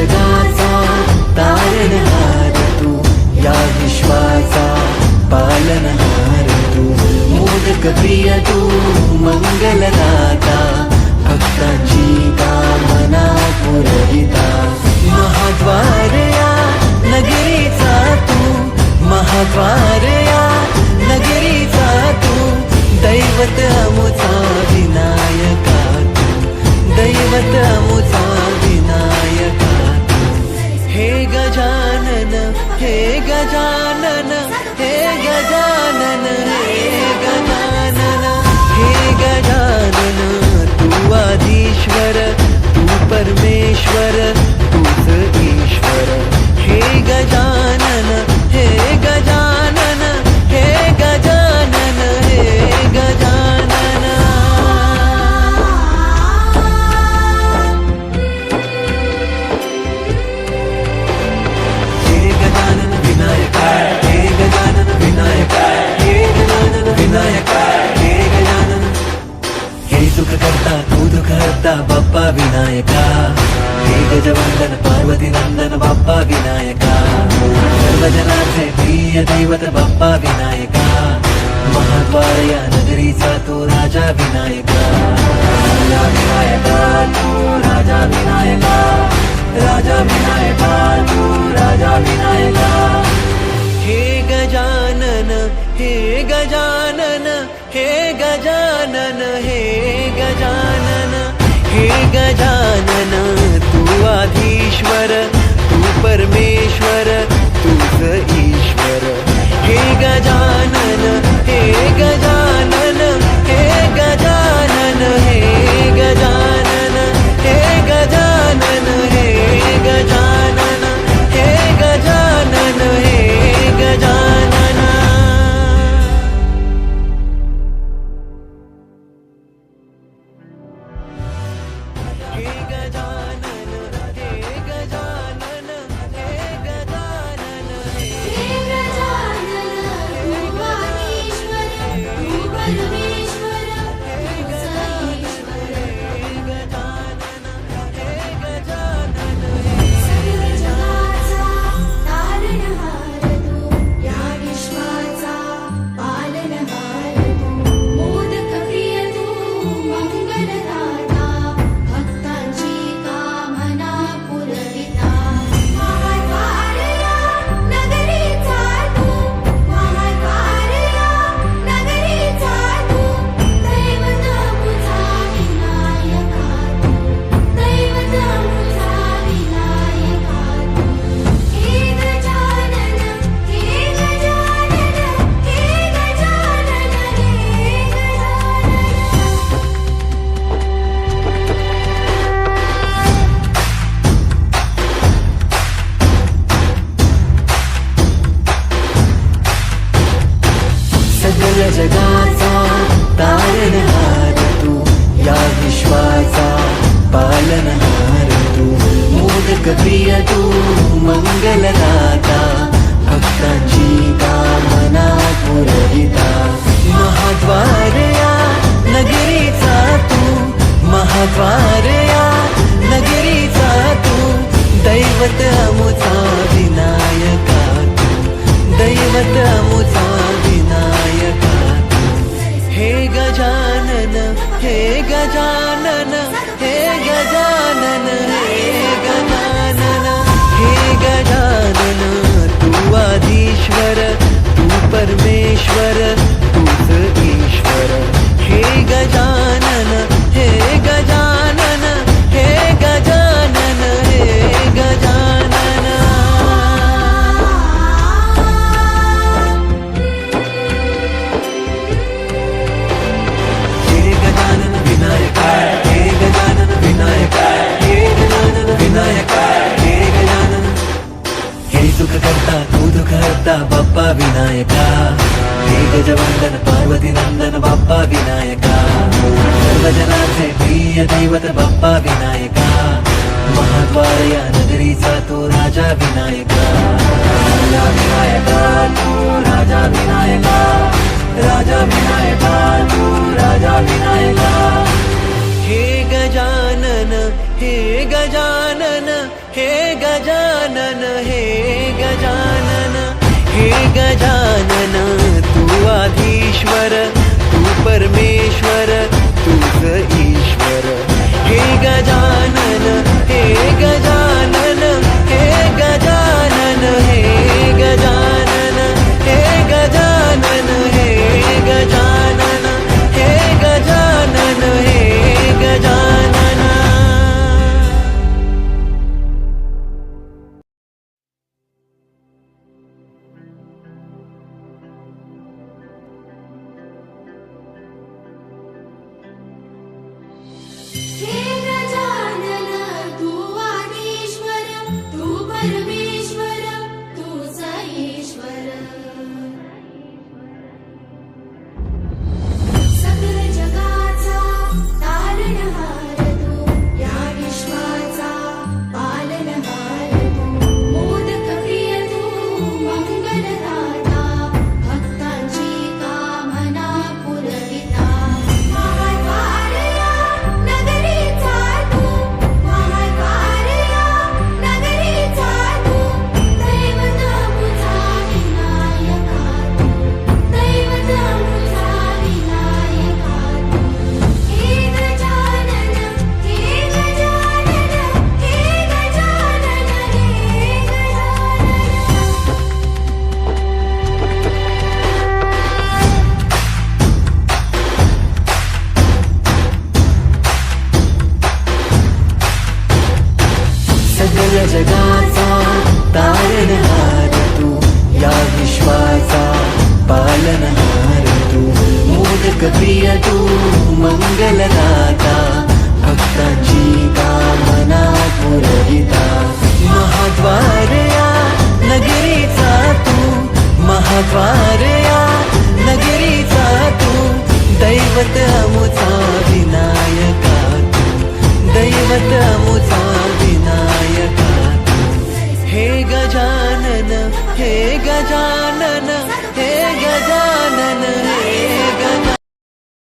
जगाचा तारणहार तू, या विश्वाचा पालनहार तू, मोदक प्रिय तू, मंगलदाता, भक्तांची कामना पुरविता, महाद्वार या नगरीचा तू, महाद्वार या नगरीचा तू, दैवत अमुचा विनायका तू, दैवत अमुचा विनायका तू. हे गजानन, हे गजानन, हे गजानन, हे गजानन, हे गजानन, तू आधीश्वर, तू परमेश्वर, तूच ईश्वर. हे गजानन, हे गजानन, हे गजानन, हे गजानन. हे गजानन विनायका, हे गजानन विनायका, हे गजानन विनायका, हे गजानन. हे सुख करता तू दुःख हरता बाप्पा विनायका, हे गजवंदन पार्वती नंदन बाप्पा विनायका, सर्वजनांचे प्रिय दैवत बाप्पा विनायका, महाद्वार या नगरीचा तो राजा विनायका, राजा विनायका तू, राजा विनायका, राजा विनायका तू, राजा विनायका. हे गजानन, हे गजानन, हे गजानन, हे गजानन, हे गजानन, तू आधीश्वर, तू परमेश्वर, तूच ईश्वर. हे गजानन, हे गजानन, हे गजानन, हे गजानन, हे गजानन, हे गजानन, हे गजानन, हे गजानन. हे गजानन, हे गजानन, हे गजानन, हे सकल जगाचा तारणहार तू, या विश्वाचा पालनहार तू, मोदक प्रिय तू, मंगलदाता, भक्तांची कामना पुरविता, महाद्वार या नगरीचा तू, महाद्वार या नगरीचा तू, दैवत अमुचा विनायका तू, दैवत अमुचा विनायका तू. हे गजानन, हे गजानन, हे गजानन, हे गजानन, हे गजानन, तू आधीश्वर, तू परमेश्वर, तूच ईश्वर. हे गजानन, हे गजानन, हे गजानन, हे गजानन. हे गजानन विनायका, हे गजानन विनायका, हे गजानन विनायका, हे गजानन. हे सुख करता तू दुःख हरता बाप्पा विनायका, हे गजवंदन पार्वती नंदन बाप्पा विनायका, सर्वजनांचे प्रिय दैवत बाप्पा विनायका, महाद्वार या नगरीचा तो राजा विनायका, राजा विनायका तू, राजा विनायका, राजा विनायका तू, राजा विनायका. हे गजानन, हे गजानन, हे गजानन हे गजानन हे गजानन तू आधीश्वर तू परमेश्वर तूच ईश्वर हे गजानन हे गजानन हे गजानन हे गजानन हे गजानन हे गजानन हे गजानन हे गजानन हे गजानन तू आदिश्वर तू परमेश्वर तूच ईश्वर सकल जगाचा तारणहार तू या विश्वाचा पालनहार तू मोदक प्रिय तू मंगलदाता भक्तांची कामना पुरविता महाद्वारया नगरीचा तू महाद्वारया नगरीचा तू दैवत मुझा विनायका तू दैवत मुझा विनायका तू हे गजानन हे गजानन हे गजानन हे गजानन सकल जगाचा तारणहार तू या विश्वाचा पालनहार तू मोदक प्रिय तू मंगलदाता भक्तांची कामना पुरविता महाद्वारया नगरीचा तू महाद्वारया नगरीचा तू दैवत अमुचा विनायका तू दैवत अमुचा विनायका तू हे गजानन हे गजानन